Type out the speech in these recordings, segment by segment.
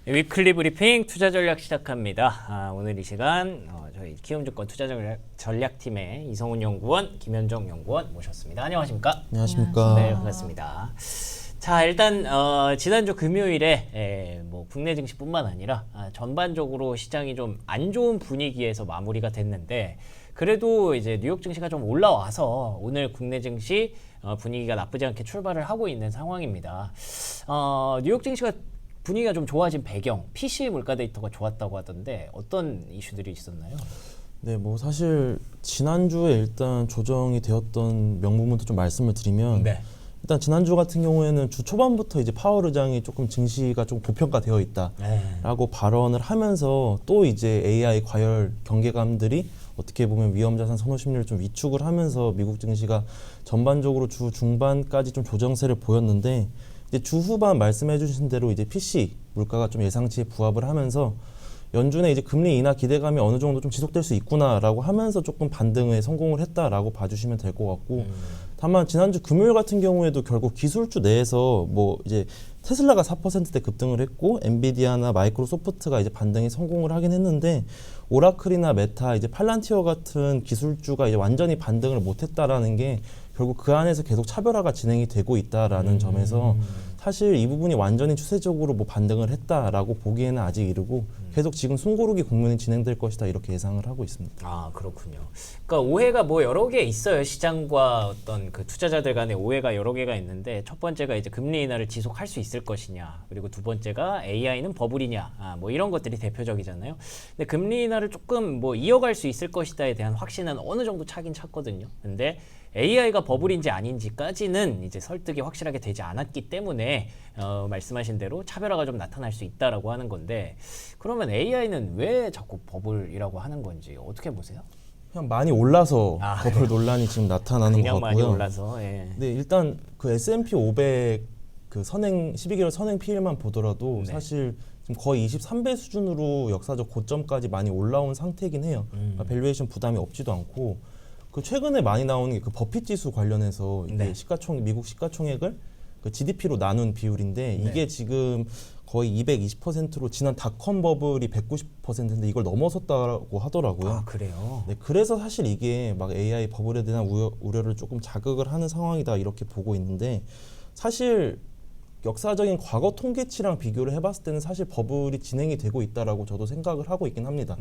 위클리 브리핑 투자 전략 시작합니다. 오늘 이 시간 저희 키움증권 투자 전략팀의 이성훈 연구원, 김현정 연구원 모셨습니다. 안녕하십니까? 안녕하십니까? 네, 반갑습니다. 자, 일단 지난주 금요일에 뭐 국내 증시뿐만 아니라 전반적으로 시장이 좀 안 좋은 분위기에서 마무리가 됐는데 그래도 이제 뉴욕 증시가 좀 올라와서 오늘 국내 증시 분위기가 나쁘지 않게 출발을 하고 있는 상황입니다. 뉴욕 증시가 분위기가 좀 좋아진 배경, PC 물가 데이터가 좋았다고 하던데 어떤 이슈들이 있었나요? 네, 뭐 사실 지난주에 일단 조정이 되었던 명분부터 좀 말씀을 드리면 네. 일단 지난주 같은 경우에는 주 초반부터 이제 파월 의장이 조금 증시가 좀 고평가되어 있다라고 발언을 하면서 또 이제 AI 과열 경계감들이 어떻게 보면 위험자산 선호 심리를 좀 위축을 하면서 미국 증시가 전반적으로 주 중반까지 좀 조정세를 보였는데 이제 주 후반 말씀해 주신 대로 이제 PC 물가가 좀 예상치에 부합을 하면서 연준의 이제 금리 인하 기대감이 어느 정도 좀 지속될 수 있구나라고 하면서 조금 반등에 성공을 했다라고 봐주시면 될 것 같고 다만 지난주 금요일 같은 경우에도 결국 기술주 내에서 뭐 이제 테슬라가 4%대 급등을 했고 엔비디아나 마이크로소프트가 이제 반등에 성공을 하긴 했는데 오라클이나 메타 이제 팔란티어 같은 기술주가 이제 완전히 반등을 못했다라는 게 결국 그 안에서 계속 차별화가 진행이 되고 있다라는 점에서 사실 이 부분이 완전히 추세적으로 뭐 반등을 했다라고 보기에는 아직 이르고 계속 지금 숨고르기 국면이 진행될 것이다 이렇게 예상을 하고 있습니다. 아, 그렇군요. 그러니까 오해가 뭐 여러 개 있어요. 시장과 어떤 그 투자자들 간의 오해가 여러 개가 있는데 첫 번째가 이제 금리 인하를 지속할 수 있을 것이냐, 그리고 두 번째가 AI는 버블이냐, 뭐 이런 것들이 대표적이잖아요. 근데 금리 인하를 조금 뭐 이어갈 수 있을 것이다에 대한 확신은 어느 정도 차긴 찼거든요. 근데 AI가 버블인지 아닌지까지는 이제 설득이 확실하게 되지 않았기 때문에 말씀하신 대로 차별화가 좀 나타날 수 있다라고 하는 건데 그러면 AI는 왜 자꾸 버블이라고 하는 건지 어떻게 보세요? 그냥 많이 올라서 버블 그래요? 논란이 지금 나타나는 것 그냥 같고요. 많이 올라서. 예. 네, 일단 그 S&P 500 그 선행 12개월 선행 PE만 보더라도 네. 사실 지금 거의 23배 수준으로 역사적 고점까지 많이 올라온 상태이긴 해요. 그러니까 밸류에이션 부담이 없지도 않고 그 최근에 많이 나오는 게 그 버핏 지수 관련해서 이게 네. 미국 시가총액을 그 GDP로 나눈 비율인데 네. 이게 지금 거의 220%로 지난 닷컴 버블이 190%인데 이걸 넘어섰다고 하더라고요. 아, 그래요? 네, 그래서 사실 이게 막 AI 버블에 대한 우려를 조금 자극을 하는 상황이다 이렇게 보고 있는데 사실 역사적인 과거 통계치랑 비교를 해봤을 때는 사실 버블이 진행이 되고 있다라고 저도 생각을 하고 있긴 합니다.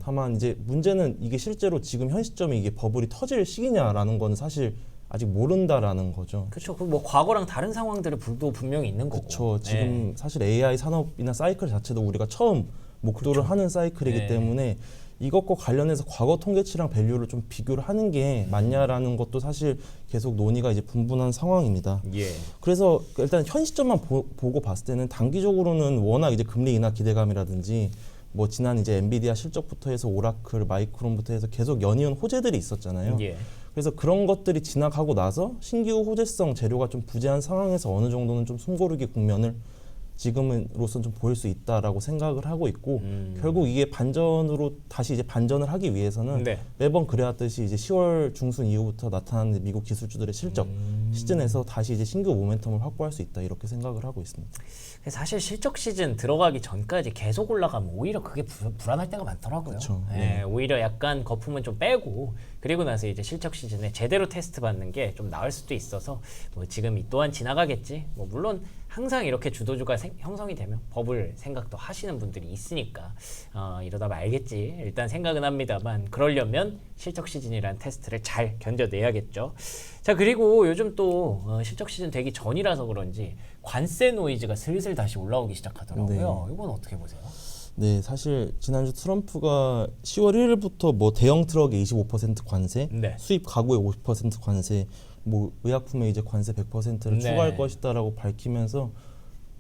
다만 이제 문제는 이게 실제로 지금 현 시점에 이게 버블이 터질 시기냐라는 건 사실 아직 모른다라는 거죠. 그렇죠. 그 뭐 과거랑 다른 상황들도 분명히 있는 거고. 그렇죠. 지금 네. 사실 AI 산업이나 사이클 자체도 우리가 처음 목도를 하는 사이클이기 네. 때문에 이것과 관련해서 과거 통계치랑 밸류를 좀 비교를 하는 게 맞냐라는 것도 사실 계속 논의가 이제 분분한 상황입니다. 예. 그래서 일단 현 시점만 보고 봤을 때는 단기적으로는 워낙 이제 금리 인하 기대감이라든지 뭐 지난 이제 엔비디아 실적부터 해서 오라클, 마이크론부터 해서 계속 연이은 호재들이 있었잖아요. 예. 그래서 그런 것들이 지나가고 나서 신규 호재성 재료가 좀 부재한 상황에서 어느 정도는 좀 숨고르기 국면을 지금으로선 좀 보일 수 있다라고 생각을 하고 있고 결국 이게 반전으로 다시 이제 반전을 하기 위해서는 네. 매번 그래왔듯이 이제 10월 중순 이후부터 나타나는 미국 기술주들의 실적 시즌에서 다시 이제 신규 모멘텀을 확보할 수 있다 이렇게 생각을 하고 있습니다. 사실 실적 시즌 들어가기 전까지 계속 올라가면 오히려 그게 불안할 때가 많더라고요. 그쵸. 예, 네. 오히려 약간 거품은 좀 빼고 그리고 나서 이제 실적 시즌에 제대로 테스트 받는 게 좀 나을 수도 있어서 뭐 지금 이 또한 지나가겠지. 뭐 물론 항상 이렇게 주도주가 형성이 되면 버블 생각도 하시는 분들이 있으니까 이러다 말겠지 일단 생각은 합니다만 그러려면 실적 시즌이라는 테스트를 잘 견뎌내야겠죠. 자, 그리고 요즘 또 실적 시즌 되기 전이라서 그런지 관세 노이즈가 슬슬 다시 올라오기 시작하더라고요. 네. 이건 어떻게 보세요? 네, 사실 지난주 트럼프가 10월 1일부터 뭐 대형 트럭에 25% 관세, 네. 수입 가구에 50% 관세, 뭐 의약품에 이제 관세 100%를 네. 추가할 것이다라고 밝히면서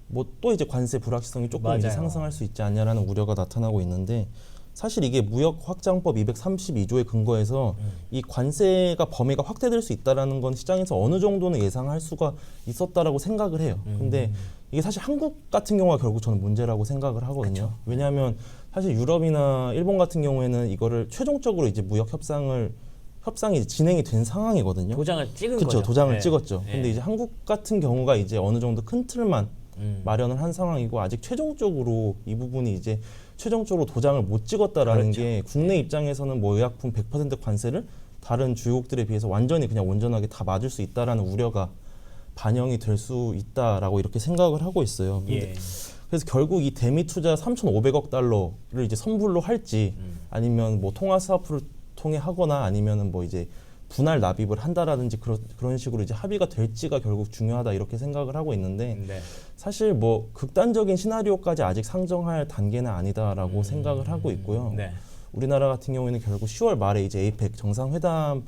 뭐 또 이제 관세 불확실성이 조금 이제 맞아요. 상승할 수 있지 않냐라는 우려가 나타나고 있는데 사실 이게 무역 확장법 232조에 근거해서 이 관세가 범위가 확대될 수 있다라는 건 시장에서 어느 정도는 예상할 수가 있었다라고 생각을 해요. 근데 이게 사실 한국 같은 경우가 결국 저는 문제라고 생각을 하거든요. 그쵸. 왜냐하면 사실 유럽이나 일본 같은 경우에는 이거를 최종적으로 이제 무역 협상이 진행이 된 상황이거든요. 도장을 찍은 그렇죠. 거죠. 도장을 네. 찍었죠. 네. 근데 이제 한국 같은 경우가 이제 어느 정도 큰 틀만 마련을 한 상황이고 아직 최종적으로 이 부분이 이제 최종적으로 도장을 못 찍었다라는 그렇죠. 게 국내 입장에서는 뭐 의약품 100% 관세를 다른 주요국들에 비해서 완전히 그냥 온전하게 다 맞을 수 있다라는 우려가 반영이 될 수 있다라고 이렇게 생각을 하고 있어요. 근데 예. 그래서 결국 이 대미 투자 3,500억 달러를 이제 선불로 할지 아니면 뭐 통화 스와프를 통해 하거나 아니면은 뭐 이제 분할 납입을 한다라든지 그런 식으로 이제 합의가 될지가 결국 중요하다 이렇게 생각을 하고 있는데 네. 사실 뭐 극단적인 시나리오까지 아직 상정할 단계는 아니다라고 생각을 하고 있고요. 네. 우리나라 같은 경우에는 결국 10월 말에 이제 에이펙 정상회담을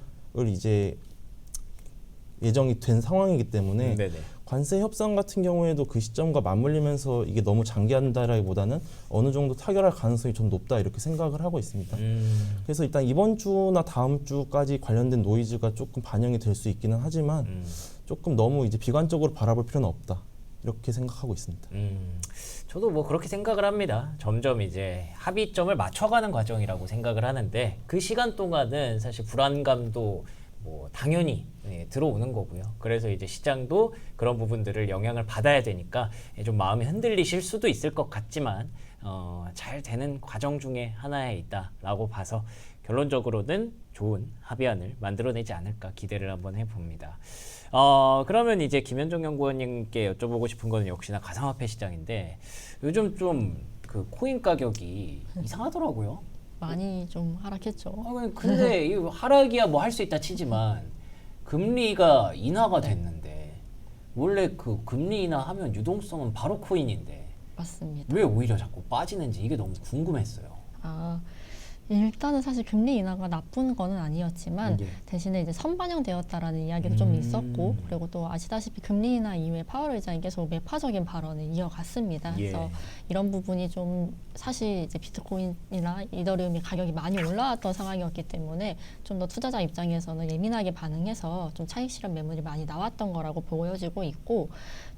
이제 예정이 된 상황이기 때문에 네네. 관세 협상 같은 경우에도 그 시점과 맞물리면서 이게 너무 장기한다라기보다는 어느 정도 타결할 가능성이 좀 높다 이렇게 생각을 하고 있습니다. 그래서 일단 이번 주나 다음 주까지 관련된 노이즈가 조금 반영이 될 수 있기는 하지만 조금 너무 이제 비관적으로 바라볼 필요는 없다 이렇게 생각하고 있습니다. 저도 뭐 그렇게 생각을 합니다. 점점 이제 합의점을 맞춰가는 과정이라고 생각을 하는데 그 시간 동안은 사실 불안감도 뭐 당연히 들어오는 거고요. 그래서 이제 시장도 그런 부분들을 영향을 받아야 되니까 좀 마음이 흔들리실 수도 있을 것 같지만 잘 되는 과정 중에 하나에 있다라고 봐서 결론적으로는 좋은 합의안을 만들어내지 않을까 기대를 한번 해봅니다. 그러면 이제 김현정 연구원님께 여쭤보고 싶은 거는 역시나 가상화폐 시장인데 요즘 좀 그 코인 가격이 이상하더라고요. 많이 좀 하락했죠. 근데 이 하락이야 뭐 할 수 있다 치지만 금리가 인하가 됐는데 원래 그 금리 인하하면 유동성은 바로 코인인데 맞습니다. 왜 오히려 자꾸 빠지는지 이게 너무 궁금했어요. 일단은 사실 금리 인하가 나쁜 거는 아니었지만 예. 대신에 이제 선반영되었다라는 이야기도 좀 있었고 그리고 또 아시다시피 금리 인하 이후에 파월 의장이 계속 매파적인 발언을 이어갔습니다. 예. 그래서 이런 부분이 좀 사실 이제 비트코인이나 이더리움이 가격이 많이 올라왔던 상황이었기 때문에 좀 더 투자자 입장에서는 예민하게 반응해서 좀 차익 실현 매물이 많이 나왔던 거라고 보여지고 있고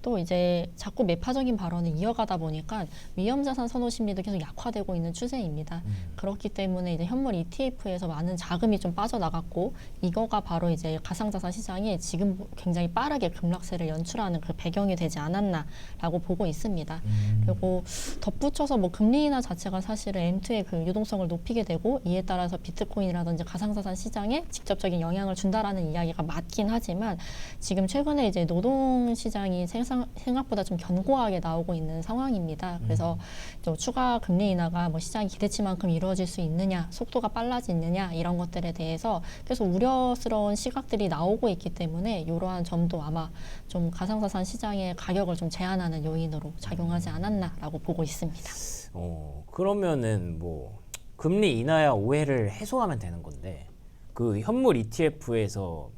또 이제 자꾸 매파적인 발언을 이어가다 보니까 위험자산 선호 심리도 계속 약화되고 있는 추세입니다. 그렇기 때문에 이제 현물 ETF에서 많은 자금이 좀 빠져나갔고 이거가 바로 이제 가상자산 시장에 지금 굉장히 빠르게 급락세를 연출하는 그 배경이 되지 않았나라고 보고 있습니다. 그리고 덧붙여서 뭐 금리 인하 자체가 사실은 M2의 그 유동성을 높이게 되고 이에 따라서 비트코인이라든지 가상자산 시장에 직접적인 영향을 준다라는 이야기가 맞긴 하지만 지금 최근에 이제 노동 시장이 생각보다 좀 견고하게 나오고 있는 상황입니다. 그래서 또 추가 금리 인하가 뭐 시장이 기대치만큼 이루어질 수 있느냐, 속도가 빨라지느냐 이런 것들에 대해서 계속 우려스러운 시각들이 나오고 있기 때문에 이러한 점도 아마 좀 가상자산 시장의 가격을 좀 제한하는 요인으로 작용하지 않았나라고 보고 있습니다. 그러면은 뭐 금리 인하야 오해를 해소하면 되는 건데 그 현물 ETF에서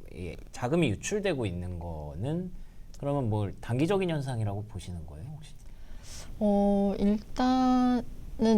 자금이 유출되고 있는 거는 그러면 뭐 단기적인 현상이라고 보시는 거예요, 혹시? 일단은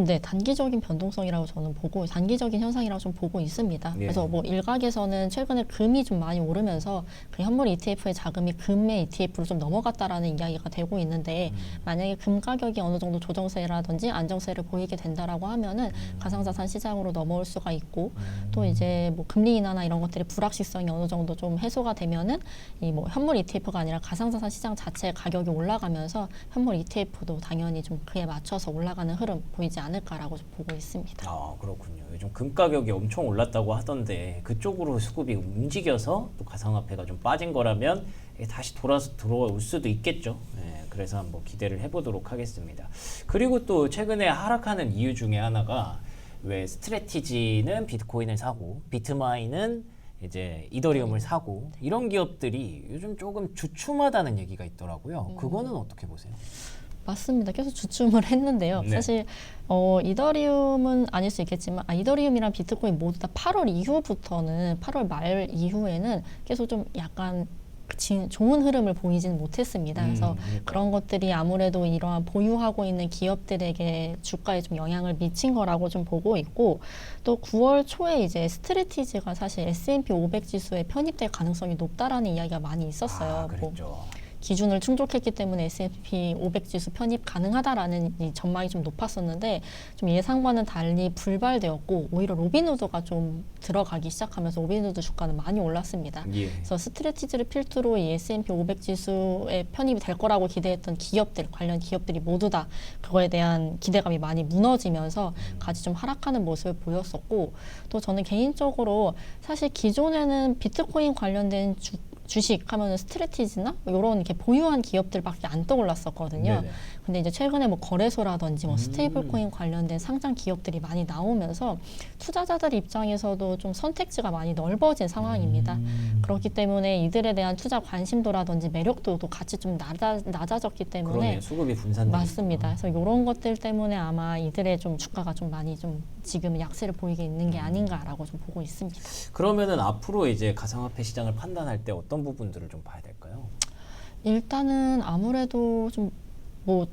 네, 단기적인 변동성이라고 저는 보고 단기적인 현상이라고 좀 보고 있습니다. 예. 그래서 뭐 일각에서는 최근에 금이 좀 많이 오르면서 그 현물 ETF의 자금이 금의 ETF로 좀 넘어갔다라는 이야기가 되고 있는데 만약에 금 가격이 어느 정도 조정세라든지 안정세를 보이게 된다라고 하면은 가상자산 시장으로 넘어올 수가 있고 또 이제 뭐 금리 인하나 이런 것들의 불확실성이 어느 정도 좀 해소가 되면은 이 뭐 현물 ETF가 아니라 가상자산 시장 자체의 가격이 올라가면서 현물 ETF도 당연히 좀 그에 맞춰서 올라가는 흐름 보이지 않을까라고 좀 보고 있습니다. 그렇군요. 요즘 금 가격이 엄청 올랐다고 하던데 그쪽으로 수급이 움직여서 또 가상화폐가 좀 빠진 거라면 다시 돌아올 수도 있겠죠. 그래서 한번 기대를 해보도록 하겠습니다. 그리고 또 최근에 하락하는 이유 중에 하나가 왜 스트래티지는 비트코인을 사고 비트마인은 이제 이더리움을 사고 이런 기업들이 요즘 조금 주춤하다는 얘기가 있더라고요. 그거는 어떻게 보세요? 맞습니다. 계속 주춤을 했는데요. 네. 사실 이더리움은 아닐 수 있겠지만 이더리움이랑 비트코인 모두 다 8월 이후부터는 8월 말 이후에는 계속 좀 약간 좋은 흐름을 보이지는 못했습니다. 그래서 그런 것들이 아무래도 이러한 보유하고 있는 기업들에게 주가에 좀 영향을 미친 거라고 좀 보고 있고 또 9월 초에 이제 스트래티지가 사실 S&P 500 지수에 편입될 가능성이 높다라는 이야기가 많이 있었어요. 그랬죠. 기준을 충족했기 때문에 S&P 500 지수 편입 가능하다라는 이 전망이 좀 높았었는데 좀 예상과는 달리 불발되었고 오히려 로빈후드가 좀 들어가기 시작하면서 로빈후드 주가는 많이 올랐습니다. 예. 그래서 스트레티지를 필두로 이 S&P 500 지수에 편입이 될 거라고 기대했던 기업들, 관련 기업들이 모두 다 그거에 대한 기대감이 많이 무너지면서 같이 좀 하락하는 모습을 보였었고 또 저는 개인적으로 사실 기존에는 비트코인 관련된 주식 하면은 스트레티지나 이런 이렇게 보유한 기업들밖에 안 떠올랐었거든요. 네네. 근데 이제 최근에 뭐 거래소라든지 뭐 스테이블 코인 관련된 상장 기업들이 많이 나오면서 투자자들 입장에서도 좀 선택지가 많이 넓어진 상황입니다. 그렇기 때문에 이들에 대한 투자 관심도라든지 매력도도 같이 좀 낮아졌기 때문에 그러네. 수급이 분산돼. 맞습니다. 그래서 이런 것들 때문에 아마 이들의 좀 주가가 좀 많이 좀 지금 약세를 보이게 있는 게 아닌가라고 좀 보고 있습니다. 그러면은 앞으로 이제 가상화폐 시장을 판단할 때 어떤 부분들을 좀 봐야 될까요? 일단은 아무래도 좀 뭐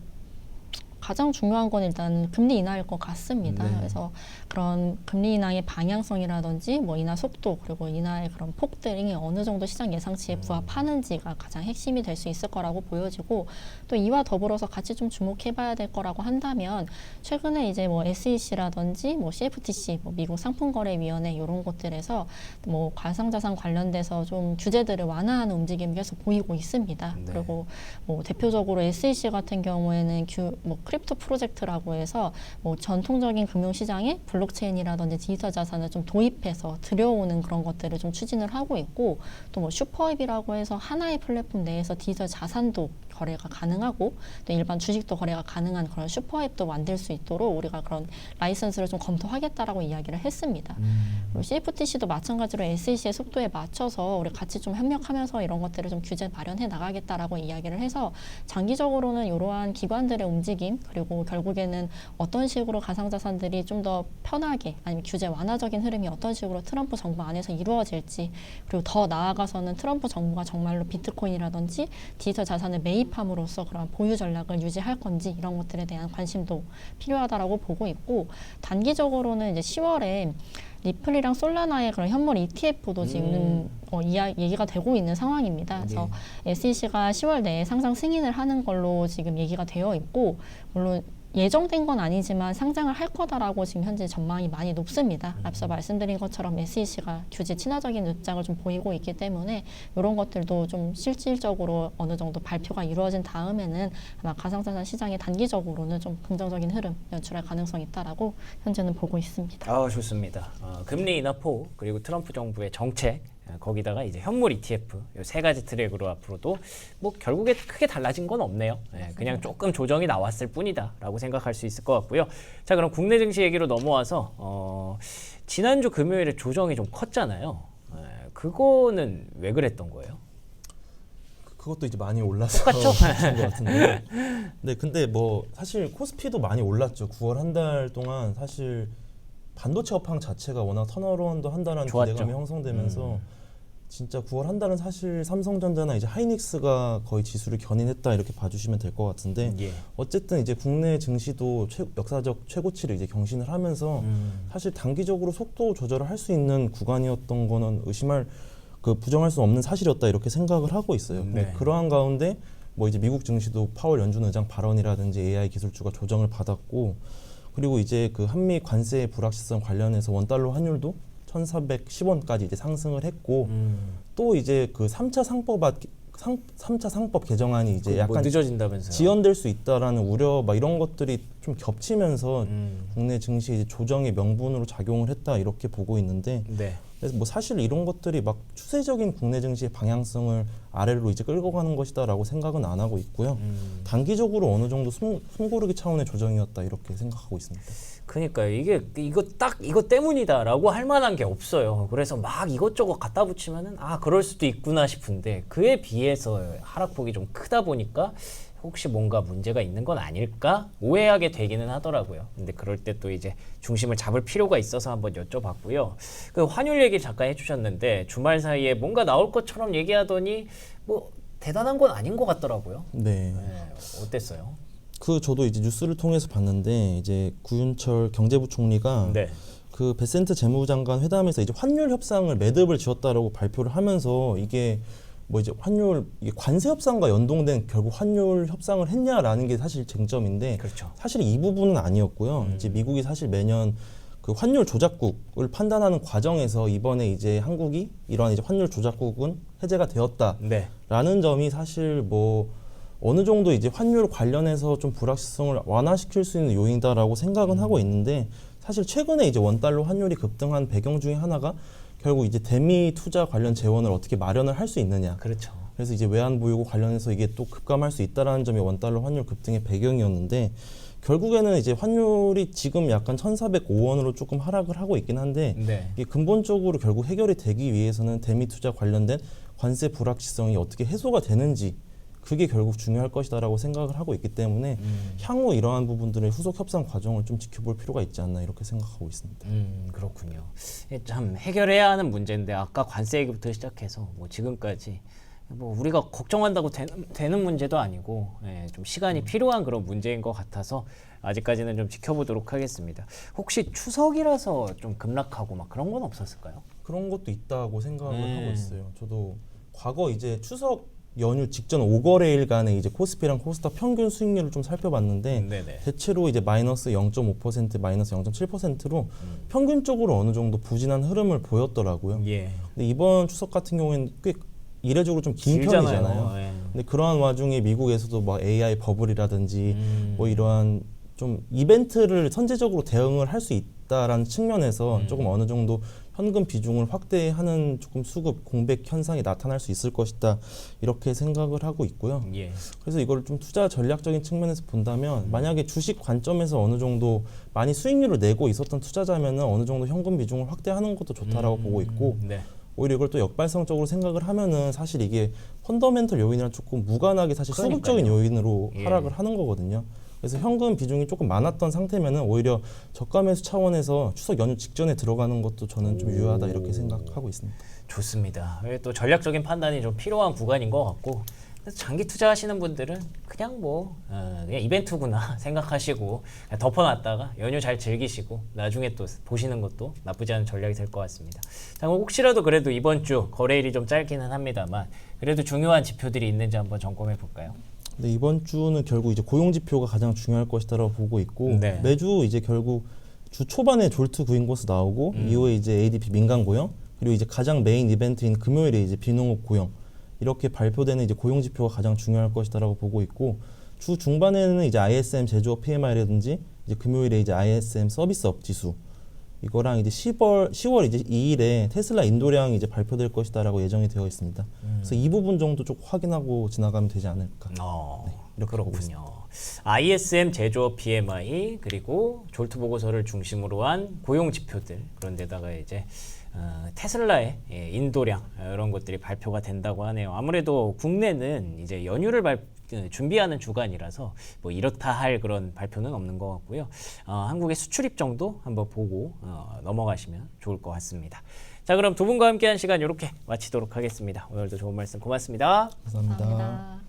가장 중요한 건 일단 금리 인하일 것 같습니다. 네. 그래서 그런 금리 인하의 방향성이라든지 뭐 인하 속도 그리고 인하의 그런 폭들이 어느 정도 시장 예상치에 부합하는지가 가장 핵심이 될 수 있을 거라고 보여지고 또 이와 더불어서 같이 좀 주목해봐야 될 거라고 한다면 최근에 이제 뭐 SEC라든지 뭐 CFTC, 뭐 미국 상품거래위원회 이런 곳들에서 뭐 가상자산 관련돼서 좀 규제들을 완화하는 움직임이 계속 보이고 있습니다. 네. 그리고 뭐 대표적으로 SEC 같은 경우에는 뭐 크립토 프로젝트라고 해서 뭐 전통적인 금융시장에 블록체인이라든지 디지털 자산을 좀 도입해서 들여오는 그런 것들을 좀 추진을 하고 있고 또 뭐 슈퍼앱이라고 해서 하나의 플랫폼 내에서 디지털 자산도 거래가 가능하고 또 일반 주식도 거래가 가능한 그런 슈퍼앱도 만들 수 있도록 우리가 그런 라이선스를 좀 검토하겠다라고 이야기를 했습니다. 그리고 CFTC도 마찬가지로 SEC의 속도에 맞춰서 우리 같이 좀 협력하면서 이런 것들을 좀 규제 마련해 나가겠다라고 이야기를 해서 장기적으로는 이러한 기관들의 움직임 그리고 결국에는 어떤 식으로 가상자산들이 좀 더 편하게 아니면 규제 완화적인 흐름이 어떤 식으로 트럼프 정부 안에서 이루어질지 그리고 더 나아가서는 트럼프 정부가 정말로 비트코인이라든지 디지털 자산을 매입함으로써 그런 보유 전략을 유지할 건지 이런 것들에 대한 관심도 필요하다라고 보고 있고 단기적으로는 이제 10월에 리플이랑 솔라나의 그런 현물 ETF도 지금 얘기가 되고 있는 상황입니다. 그래서 SEC가 10월 내에 상장 승인을 하는 걸로 지금 얘기가 되어 있고 물론 예정된 건 아니지만 상장을 할 거다라고 지금 현재 전망이 많이 높습니다. 앞서 말씀드린 것처럼 SEC가 규제 친화적인 입장을 좀 보이고 있기 때문에 이런 것들도 좀 실질적으로 어느 정도 발표가 이루어진 다음에는 아마 가상자산 시장에 단기적으로는 좀 긍정적인 흐름 연출할 가능성이 있다라고 현재는 보고 있습니다. 아, 좋습니다. 금리 인하폭 그리고 트럼프 정부의 정책 거기다가 이제 현물 ETF 이 세 가지 트랙으로 앞으로도 뭐 결국에 크게 달라진 건 없네요. 그냥 조금 조정이 나왔을 뿐이다라고 생각할 수 있을 것 같고요. 자, 그럼 국내 증시 얘기로 넘어와서 지난주 금요일에 조정이 좀 컸잖아요. 그거는 왜 그랬던 거예요? 그것도 이제 많이 올라서 똑같죠? 그런 것 같은데. 네, 근데 뭐 사실 코스피도 많이 올랐죠. 9월 한 달 동안 사실 반도체 업황 자체가 워낙 턴어라운드 한다는 좋았죠. 기대감이 형성되면서 진짜 9월 한 달은 사실 삼성전자나 이제 하이닉스가 거의 지수를 견인했다 이렇게 봐주시면 될 것 같은데 예. 어쨌든 이제 국내 증시도 역사적 최고치를 이제 경신을 하면서 사실 단기적으로 속도 조절을 할 수 있는 구간이었던 거는 의심할 부정할 수 없는 사실이었다 이렇게 생각을 하고 있어요. 근데 네. 그러한 가운데 뭐 이제 미국 증시도 파월 연준 의장 발언이라든지 AI 기술주가 조정을 받았고 그리고 이제 그 한미 관세 불확실성 관련해서 원달러 환율도 1,410원까지 이제 상승을 했고 또 이제 그 3차 상법 개정안이 이제 뭐 약간 늦어진다면서요? 지연될 수 있다라는 우려 막 이런 것들이 좀 겹치면서 국내 증시 이제 조정의 명분으로 작용을 했다 이렇게 보고 있는데 네. 그래서 뭐 사실 이런 것들이 막 추세적인 국내 증시의 방향성을 아래로 이제 끌고 가는 것이다라고 생각은 안 하고 있고요. 단기적으로 어느 정도 숨고르기 차원의 조정이었다 이렇게 생각하고 있습니다. 그러니까요. 이거 때문이다라고 할 만한 게 없어요. 그래서 막 이것저것 갖다 붙이면은 그럴 수도 있구나 싶은데 그에 비해서 하락폭이 좀 크다 보니까 혹시 뭔가 문제가 있는 건 아닐까 오해하게 되기는 하더라고요. 근데 그럴 때 또 이제 중심을 잡을 필요가 있어서 한번 여쭤봤고요. 그 환율 얘기 잠깐 해주셨는데 주말 사이에 뭔가 나올 것처럼 얘기하더니 뭐 대단한 건 아닌 것 같더라고요. 네. 어땠어요? 저도 이제 뉴스를 통해서 봤는데 이제 구윤철 경제부총리가 네. 그 베센트 재무장관 회담에서 이제 환율 협상을 매듭을 지었다라고 발표를 하면서 이게 뭐 이제 환율 이게 관세 협상과 연동된 결국 환율 협상을 했냐라는 게 사실 쟁점인데 그렇죠. 사실 이 부분은 아니었고요. 이제 미국이 사실 매년 그 환율 조작국을 판단하는 과정에서 이번에 이제 한국이 이러한 이제 환율 조작국은 해제가 되었다라는 네. 점이 사실 뭐 어느 정도 이제 환율 관련해서 좀 불확실성을 완화시킬 수 있는 요인이다라고 생각은 하고 있는데 사실 최근에 이제 원달러 환율이 급등한 배경 중에 하나가 결국 이제 대미 투자 관련 재원을 어떻게 마련을 할 수 있느냐. 그렇죠. 그래서 이제 외환 보유고 관련해서 이게 또 급감할 수 있다라는 점이 원달러 환율 급등의 배경이었는데 결국에는 이제 환율이 지금 약간 1,405원으로 조금 하락을 하고 있긴 한데 네. 이게 근본적으로 결국 해결이 되기 위해서는 대미 투자 관련된 관세 불확실성이 어떻게 해소가 되는지 그게 결국 중요할 것이다라고 생각을 하고 있기 때문에 향후 이러한 부분들의 후속 협상 과정을 좀 지켜볼 필요가 있지 않나 이렇게 생각하고 있습니다. 그렇군요. 참 해결해야 하는 문제인데 아까 관세 얘기부터 시작해서 뭐 지금까지 뭐 우리가 걱정한다고 되는 문제도 아니고 좀 시간이 필요한 그런 문제인 것 같아서 아직까지는 좀 지켜보도록 하겠습니다. 혹시 추석이라서 좀 급락하고 막 그런 건 없었을까요? 그런 것도 있다고 생각을 하고 있어요. 저도 과거 이제 추석 연휴 직전 5거래일간의 이제 코스피랑 코스닥 평균 수익률을 좀 살펴봤는데 네네. 대체로 이제 마이너스 0.5%, 마이너스 0.7%로 평균적으로 어느 정도 부진한 흐름을 보였더라고요. 예. 근데 이번 추석 같은 경우에는 꽤 이례적으로 좀 긴 편이잖아요. 예. 근데 그러한 와중에 미국에서도 뭐 AI 버블이라든지 뭐 이러한 좀 이벤트를 선제적으로 대응을 할 수 있다라는 측면에서 조금 어느 정도 현금 비중을 확대하는 조금 수급 공백 현상이 나타날 수 있을 것이다 이렇게 생각을 하고 있고요. 예. 그래서 이걸 좀 투자 전략적인 측면에서 본다면 만약에 주식 관점에서 어느 정도 많이 수익률을 내고 있었던 투자자면은 어느 정도 현금 비중을 확대하는 것도 좋다라고 보고 있고 네. 오히려 이걸 또 역발상적으로 생각을 하면은 사실 이게 펀더멘털 요인이랑 조금 무관하게 사실 수급적인 그러니까요. 요인으로 예. 하락을 하는 거거든요. 그래서 현금 비중이 조금 많았던 상태면은 오히려 저가 매수 차원에서 추석 연휴 직전에 들어가는 것도 저는 좀 유효하다 이렇게 생각하고 있습니다. 좋습니다. 또 전략적인 판단이 좀 필요한 구간인 것 같고 그래서 장기 투자하시는 분들은 그냥 뭐 그냥 이벤트구나 생각하시고 그냥 덮어놨다가 연휴 잘 즐기시고 나중에 또 보시는 것도 나쁘지 않은 전략이 될 것 같습니다. 자, 그럼 혹시라도 그래도 이번 주 거래일이 좀 짧기는 합니다만 그래도 중요한 지표들이 있는지 한번 점검해 볼까요? 근데 이번 주는 결국 이제 고용 지표가 가장 중요할 것이다라고 보고 있고 네. 매주 이제 결국 주 초반에 졸트 구인고스 나오고 이후에 이제 ADP 민간 고용 그리고 이제 가장 메인 이벤트인 금요일에 이제 비농업 고용 이렇게 발표되는 이제 고용 지표가 가장 중요할 것이다라고 보고 있고 주 중반에는 이제 ISM 제조업 PMI라든지 이제 금요일에 이제 ISM 서비스업 지수 이거랑 이제 10월 이제 2일에 테슬라 인도량이 이제 발표될 것이다라고 예정이 되어 있습니다. 그래서 이 부분 정도 좀 확인하고 지나가면 되지 않을까. 이렇게 그렇군요. ISM 제조업 PMI 그리고 졸트 보고서를 중심으로 한 고용 지표들 그런데다가 이제 테슬라의 인도량 이런 것들이 발표가 된다고 하네요. 아무래도 국내는 이제 연휴를 준비하는 주간이라서 뭐 이렇다 할 그런 발표는 없는 것 같고요. 한국의 수출입 정도 한번 보고 넘어가시면 좋을 것 같습니다. 자, 그럼 두 분과 함께한 시간 이렇게 마치도록 하겠습니다. 오늘도 좋은 말씀 고맙습니다. 감사합니다. 감사합니다.